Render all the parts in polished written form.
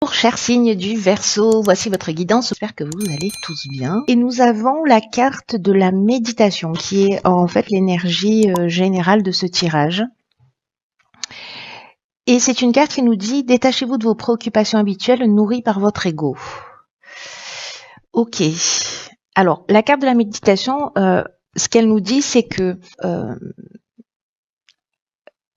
Bonjour chers signes du Verseau, voici votre guidance, j'espère que vous allez tous bien. Et nous avons la carte de la méditation qui est en fait l'énergie générale de ce tirage. Et c'est une carte qui nous dit « Détachez-vous de vos préoccupations habituelles nourries par votre ego ». Ok, alors la carte de la méditation, ce qu'elle nous dit c'est que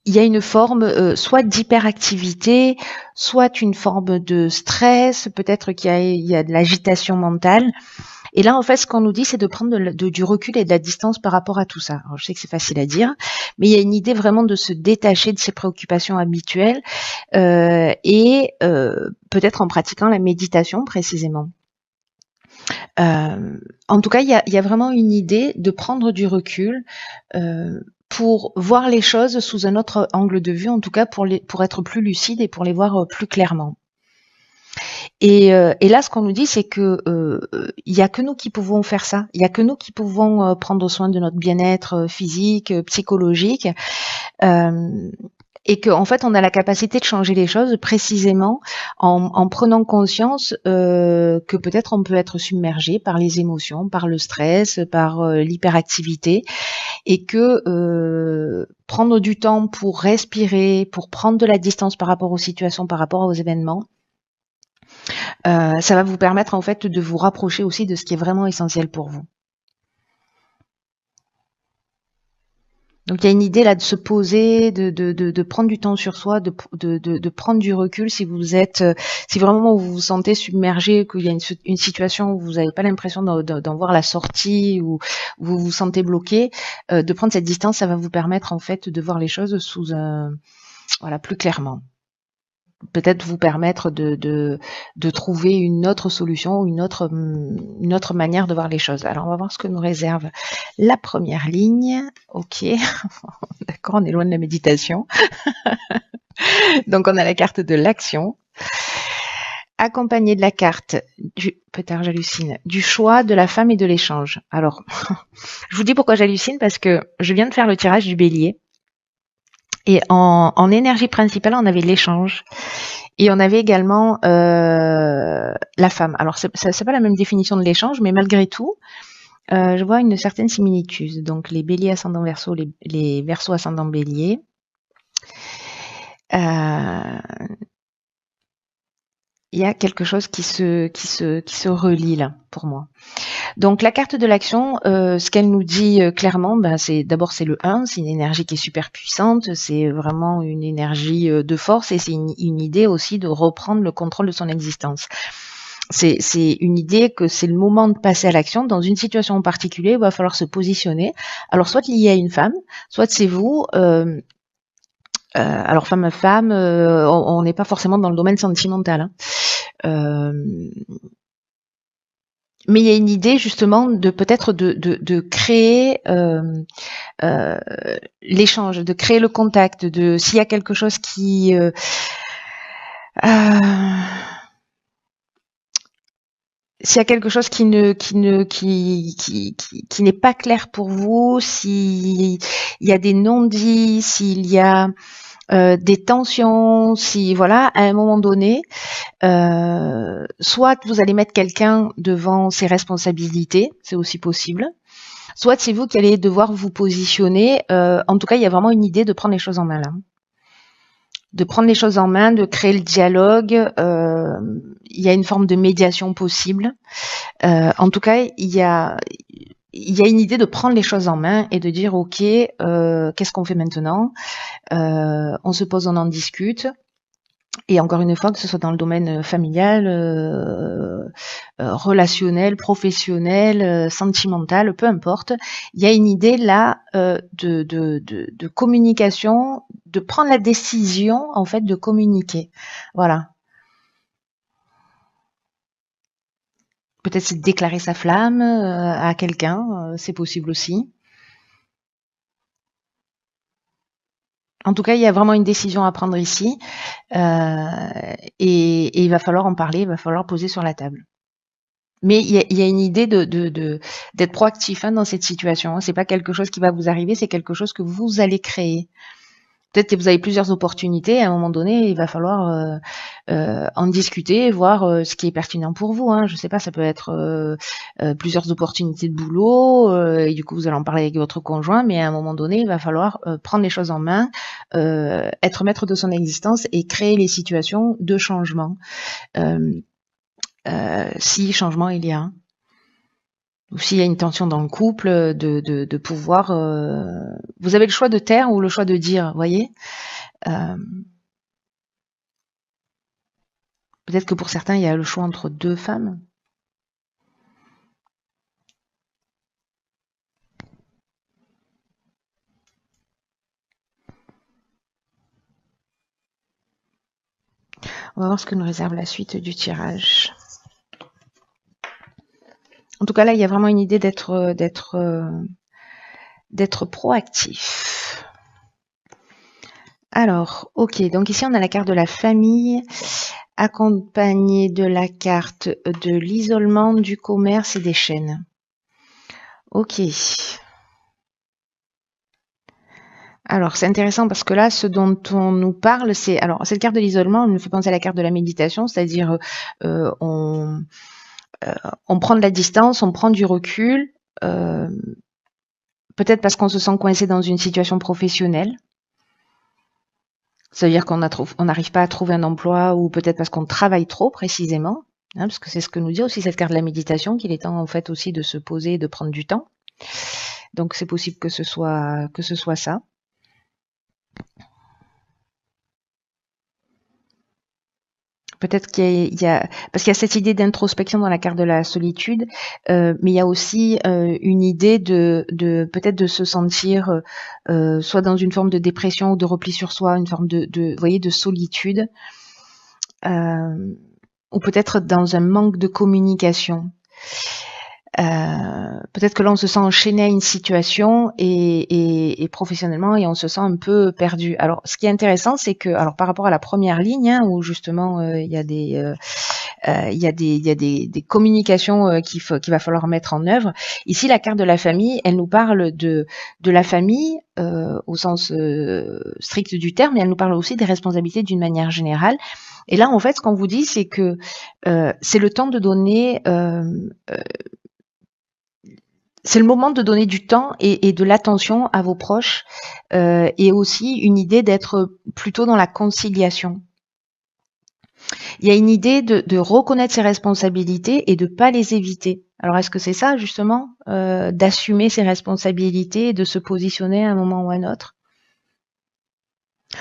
il y a une forme soit d'hyperactivité, soit une forme de stress, peut-être qu'il y a de l'agitation mentale. Et là, en fait, ce qu'on nous dit, c'est de prendre du recul et de la distance par rapport à tout ça. Alors, je sais que c'est facile à dire, mais il y a une idée vraiment de se détacher de ses préoccupations habituelles et peut-être en pratiquant la méditation précisément. En tout cas, il y a vraiment une idée de prendre du recul pour voir les choses sous un autre angle de vue, en tout cas pour être plus lucide et pour les voir plus clairement. Et là, ce qu'on nous dit, c'est que il y a que nous qui pouvons faire ça. Il y a que nous qui pouvons prendre soin de notre bien-être physique, psychologique. Et qu'en fait, on a la capacité de changer les choses précisément en prenant conscience que peut-être on peut être submergé par les émotions, par le stress, par l'hyperactivité, et que prendre du temps pour respirer, pour prendre de la distance par rapport aux situations, par rapport aux événements, ça va vous permettre en fait de vous rapprocher aussi de ce qui est vraiment essentiel pour vous. Donc il y a une idée là de se poser, de prendre du temps sur soi, de prendre du recul si vous êtes, si vraiment vous vous sentez submergé, qu'il y a une situation où vous n'avez pas l'impression d'en voir la sortie ou vous vous sentez bloqué, de prendre cette distance, ça va vous permettre en fait de voir les choses sous voilà, plus clairement. Peut-être vous permettre de trouver une autre solution, une autre manière de voir les choses. Alors, on va voir ce que nous réserve la première ligne. Ok, d'accord, on est loin de la méditation. Donc, on a la carte de l'action, accompagnée de la carte peut-être j'hallucine, du choix, de la femme et de l'échange. Alors, je vous dis pourquoi j'hallucine, parce que je viens de faire le tirage du bélier. Et en énergie principale, on avait l'échange. Et on avait également la femme. Alors, c'est pas la même définition de l'échange, mais malgré tout, je vois une certaine similitude. Donc, les béliers ascendant verseau, les verseaux ascendant bélier. Il y a quelque chose qui se relie là, pour moi. Donc la carte de l'action, ce qu'elle nous dit clairement, c'est d'abord c'est le 1, c'est une énergie qui est super puissante, c'est vraiment une énergie de force et c'est une idée aussi de reprendre le contrôle de son existence. C'est une idée que c'est le moment de passer à l'action. Dans une situation en particulier, il va falloir se positionner. Alors soit lié à une femme, soit c'est vous. Alors femme à femme, on n'est pas forcément dans le domaine sentimental. Mais il y a une idée justement de peut-être de créer l'échange, de créer le contact, de s'il y a quelque chose qui s'il y a quelque chose qui n'est pas clair pour vous, s'il y a des non-dits, s'il y a des tensions, si voilà, à un moment donné, soit vous allez mettre quelqu'un devant ses responsabilités, c'est aussi possible, soit c'est vous qui allez devoir vous positionner. En tout cas, il y a vraiment une idée de prendre les choses en main là. De prendre les choses en main, de créer le dialogue. Il y a une forme de médiation possible. En tout cas, il y a une idée de prendre les choses en main et de dire ok, qu'est-ce qu'on fait maintenant? On se pose, on en discute. Et encore une fois, que ce soit dans le domaine familial, relationnel, professionnel, sentimental, peu importe, il y a une idée là de communication, de prendre la décision en fait de communiquer. Voilà. Peut-être c'est de déclarer sa flamme à quelqu'un, c'est possible aussi. En tout cas, il y a vraiment une décision à prendre ici et il va falloir en parler, il va falloir poser sur la table. Mais il y a une idée d'être proactif dans cette situation. C'est pas quelque chose qui va vous arriver, c'est quelque chose que vous allez créer. Peut-être que vous avez plusieurs opportunités. À un moment donné, il va falloir en discuter, voir ce qui est pertinent pour vous. Hein. Je sais pas, ça peut être plusieurs opportunités de boulot. Et du coup, vous allez en parler avec votre conjoint. Mais à un moment donné, il va falloir prendre les choses en main, être maître de son existence et créer les situations de changement. Si changement il y a. Ou s'il y a une tension dans le couple, de pouvoir... vous avez le choix de taire ou le choix de dire, vous voyez. Peut-être que pour certains, il y a le choix entre deux femmes. On va voir ce que nous réserve la suite du tirage. En tout cas, là, il y a vraiment une idée d'être proactif. Alors, ok, donc ici on a la carte de la famille, accompagnée de la carte de l'isolement, du commerce et des chaînes. Ok. Alors, c'est intéressant parce que là, ce dont on nous parle, c'est... Alors, cette carte de l'isolement, elle me fait penser à la carte de la méditation, c'est-à-dire on prend de la distance, on prend du recul, peut-être parce qu'on se sent coincé dans une situation professionnelle. Ça veut dire qu'on n'arrive pas à trouver un emploi ou peut-être parce qu'on travaille trop précisément, hein, parce que c'est ce que nous dit aussi cette carte de la méditation, qu'il est temps en fait aussi de se poser et de prendre du temps. Donc c'est possible que ce soit ça. Peut-être qu'il y a parce qu'il y a cette idée d'introspection dans la carte de la solitude, mais il y a aussi une idée de peut-être de se sentir soit dans une forme de dépression ou de repli sur soi, une forme vous voyez, de solitude, ou peut-être dans un manque de communication. Peut-être que là on se sent enchaîné à une situation et professionnellement et on se sent un peu perdu. Alors ce qui est intéressant c'est que alors par rapport à la première ligne hein, où justement il y a des communications qu'il va falloir mettre en œuvre. Ici la carte de la famille, elle nous parle de la famille au sens strict du terme, mais elle nous parle aussi des responsabilités d'une manière générale. Et là en fait ce qu'on vous dit c'est que c'est le temps de donner c'est le moment de donner du temps et de l'attention à vos proches et aussi une idée d'être plutôt dans la conciliation. Il y a une idée de reconnaître ses responsabilités et de pas les éviter. Alors est-ce que c'est ça justement, d'assumer ses responsabilités et de se positionner à un moment ou à un autre?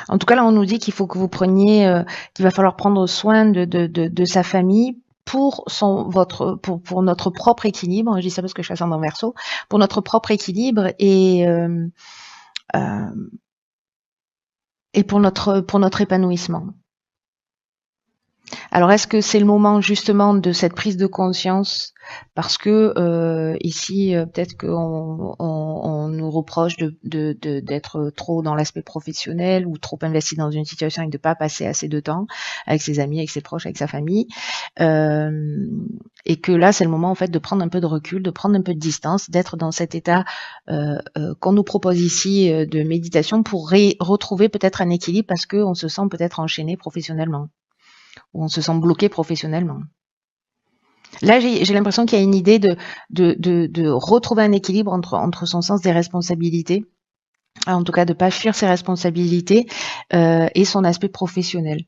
En tout cas là on nous dit qu'il faut que vous preniez, qu'il va falloir prendre soin de sa famille pour notre propre équilibre. Je dis ça parce que je suis ascendant Verseau, pour notre propre équilibre et pour notre épanouissement. Alors, est-ce que c'est le moment justement de cette prise de conscience parce que ici, peut-être qu'on nous reproche d'être trop dans l'aspect professionnel ou trop investi dans une situation et de ne pas passer assez de temps avec ses amis, avec ses proches, avec sa famille, et que là, c'est le moment en fait de prendre un peu de recul, de prendre un peu de distance, d'être dans cet état qu'on nous propose ici de méditation pour retrouver peut-être un équilibre parce qu'on se sent peut-être enchaîné professionnellement. Où on se sent bloqué professionnellement. Là, j'ai l'impression qu'il y a une idée de retrouver un équilibre entre son sens des responsabilités, en tout cas de ne pas fuir ses responsabilités et son aspect professionnel.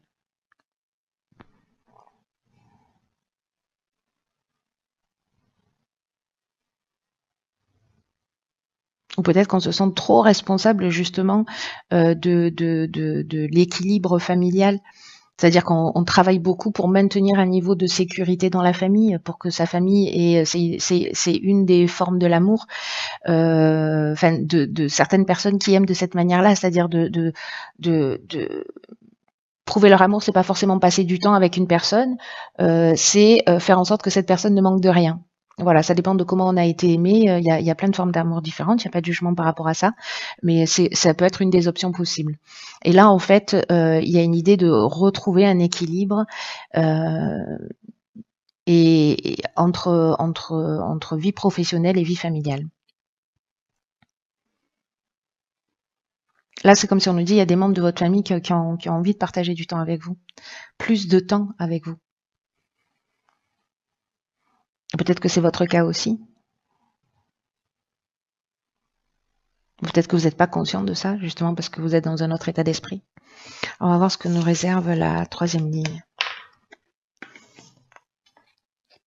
Ou peut-être qu'on se sent trop responsable justement de l'équilibre familial. C'est-à-dire qu'on travaille beaucoup pour maintenir un niveau de sécurité dans la famille, pour que sa famille ait, c'est une des formes de l'amour, enfin de certaines personnes qui aiment de cette manière-là, c'est-à-dire de prouver leur amour, c'est pas forcément passer du temps avec une personne, c'est faire en sorte que cette personne ne manque de rien. Voilà, ça dépend de comment on a été aimé. Il y a plein de formes d'amour différentes. Il n'y a pas de jugement par rapport à ça, mais ça peut être une des options possibles. Et là, en fait, il y a une idée de retrouver un équilibre et entre vie professionnelle et vie familiale. Là, c'est comme si on nous dit, il y a des membres de votre famille qui ont envie de partager du temps avec vous, plus de temps avec vous. Peut-être que c'est votre cas aussi. Peut-être que vous n'êtes pas conscient de ça, justement parce que vous êtes dans un autre état d'esprit. On va voir ce que nous réserve la troisième ligne.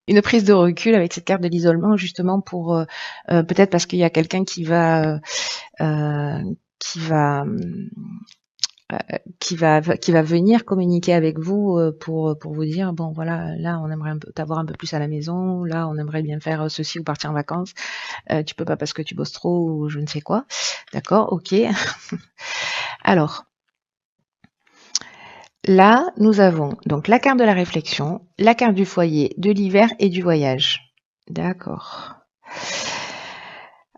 Une prise de recul avec cette carte de l'isolement, justement pour peut-être parce qu'il y a quelqu'un qui va venir communiquer avec vous pour vous dire bon voilà, là on aimerait t'avoir un peu plus à la maison, là on aimerait bien faire ceci ou partir en vacances, tu peux pas parce que tu bosses trop ou je ne sais quoi. D'accord, ok. Alors là, nous avons donc la carte de la réflexion, la carte du foyer, de l'hiver et du voyage. D'accord.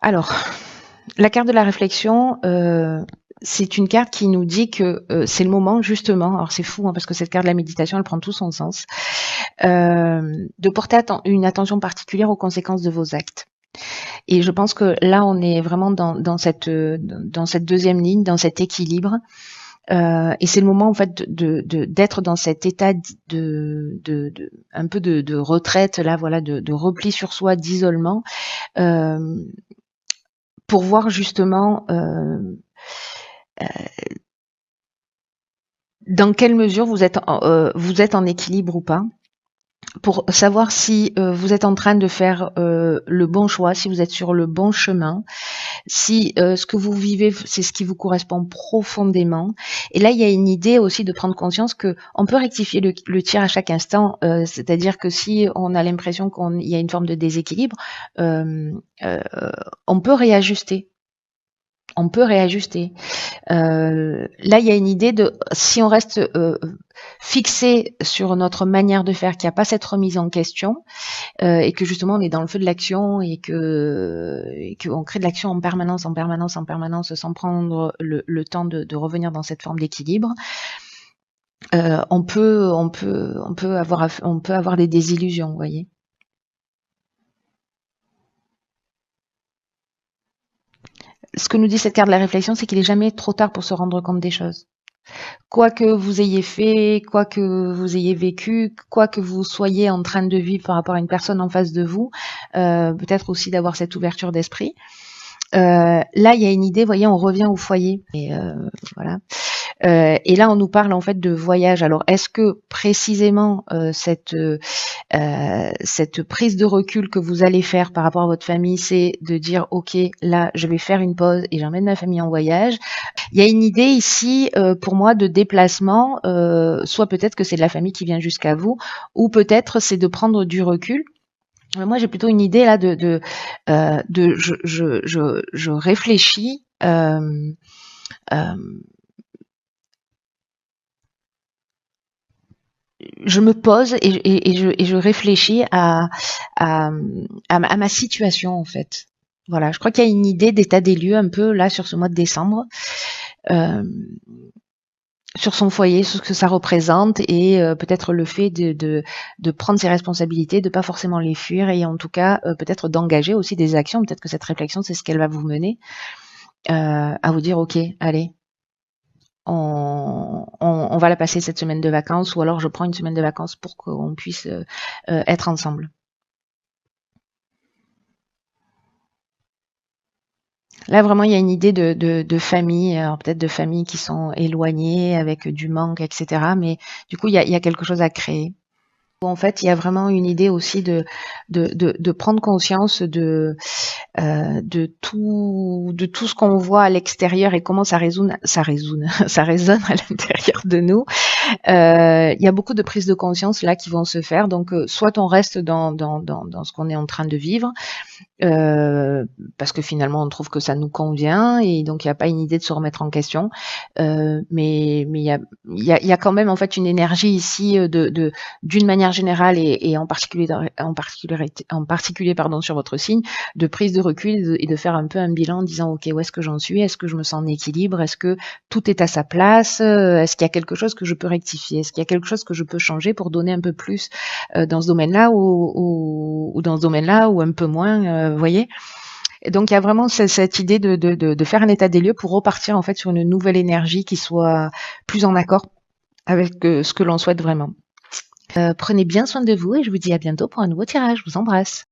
Alors, la carte de la réflexion, c'est une carte qui nous dit que c'est le moment justement, alors c'est fou hein, parce que cette carte de la méditation, elle prend tout son sens, de porter une attention particulière aux conséquences de vos actes. Et je pense que là, on est vraiment dans cette deuxième ligne, dans cet équilibre. Et c'est le moment en fait d'être dans cet état un peu de retraite là, voilà, de repli sur soi, d'isolement, pour voir justement dans quelle mesure vous êtes en équilibre ou pas, pour savoir si vous êtes en train de faire le bon choix, si vous êtes sur le bon chemin, si ce que vous vivez, c'est ce qui vous correspond profondément. Et là, il y a une idée aussi de prendre conscience que on peut rectifier le tir à chaque instant. C'est-à-dire que si on a l'impression qu'il y a une forme de déséquilibre, on peut réajuster. On peut réajuster. Là, il y a une idée de si on reste fixé sur notre manière de faire, qu'il n'y a pas cette remise en question, et que justement on est dans le feu de l'action et qu'on crée de l'action en permanence, sans prendre le temps de revenir dans cette forme d'équilibre, on peut avoir des désillusions, vous voyez. Ce que nous dit cette carte de la réflexion, c'est qu'il n'est jamais trop tard pour se rendre compte des choses. Quoi que vous ayez fait, quoi que vous ayez vécu, quoi que vous soyez en train de vivre par rapport à une personne en face de vous, peut-être aussi d'avoir cette ouverture d'esprit. Là, il y a une idée, vous voyez, on revient au foyer. Et voilà. Et là, on nous parle en fait de voyage. Alors, est-ce que précisément cette prise de recul que vous allez faire par rapport à votre famille, c'est de dire, ok, là, je vais faire une pause et j'emmène ma famille en voyage. Il y a une idée ici, pour moi, de déplacement. Soit peut-être que c'est de la famille qui vient jusqu'à vous, ou peut-être c'est de prendre du recul. Moi, j'ai plutôt une idée là je réfléchis. Je me pose et je réfléchis à ma situation en fait. Voilà, je crois qu'il y a une idée d'état des lieux un peu là sur ce mois de décembre, sur son foyer, sur ce que ça représente et peut-être le fait de prendre ses responsabilités, de pas forcément les fuir et en tout cas peut-être d'engager aussi des actions. Peut-être que cette réflexion, c'est ce qu'elle va vous mener à vous dire ok, allez, on va la passer cette semaine de vacances ou alors je prends une semaine de vacances pour qu'on puisse être ensemble. Là, vraiment, il y a une idée de famille, alors peut-être de familles qui sont éloignées avec du manque, etc. Mais du coup, il y a quelque chose à créer. En fait, il y a vraiment une idée aussi de prendre conscience de tout ce qu'on voit à l'extérieur et comment ça résonne à l'intérieur de nous. Il y a beaucoup de prises de conscience là qui vont se faire. Donc, soit on reste dans ce qu'on est en train de vivre, parce que finalement on trouve que ça nous convient et donc il n'y a pas une idée de se remettre en question, mais il y a quand même en fait une énergie ici d'une manière générale et en particulier sur votre signe, de prise de recul et de faire un peu un bilan en disant ok, où est-ce que j'en suis, est-ce que je me sens en équilibre, est-ce que tout est à sa place, est-ce qu'il y a quelque chose que je peux rectifier, est-ce qu'il y a quelque chose que je peux changer pour donner un peu plus dans ce domaine-là ou dans ce domaine-là ou un peu moins, vous voyez. Et donc il y a vraiment cette idée de faire un état des lieux pour repartir en fait sur une nouvelle énergie qui soit plus en accord avec ce que l'on souhaite vraiment. Prenez bien soin de vous et je vous dis à bientôt pour un nouveau tirage. Je vous embrasse.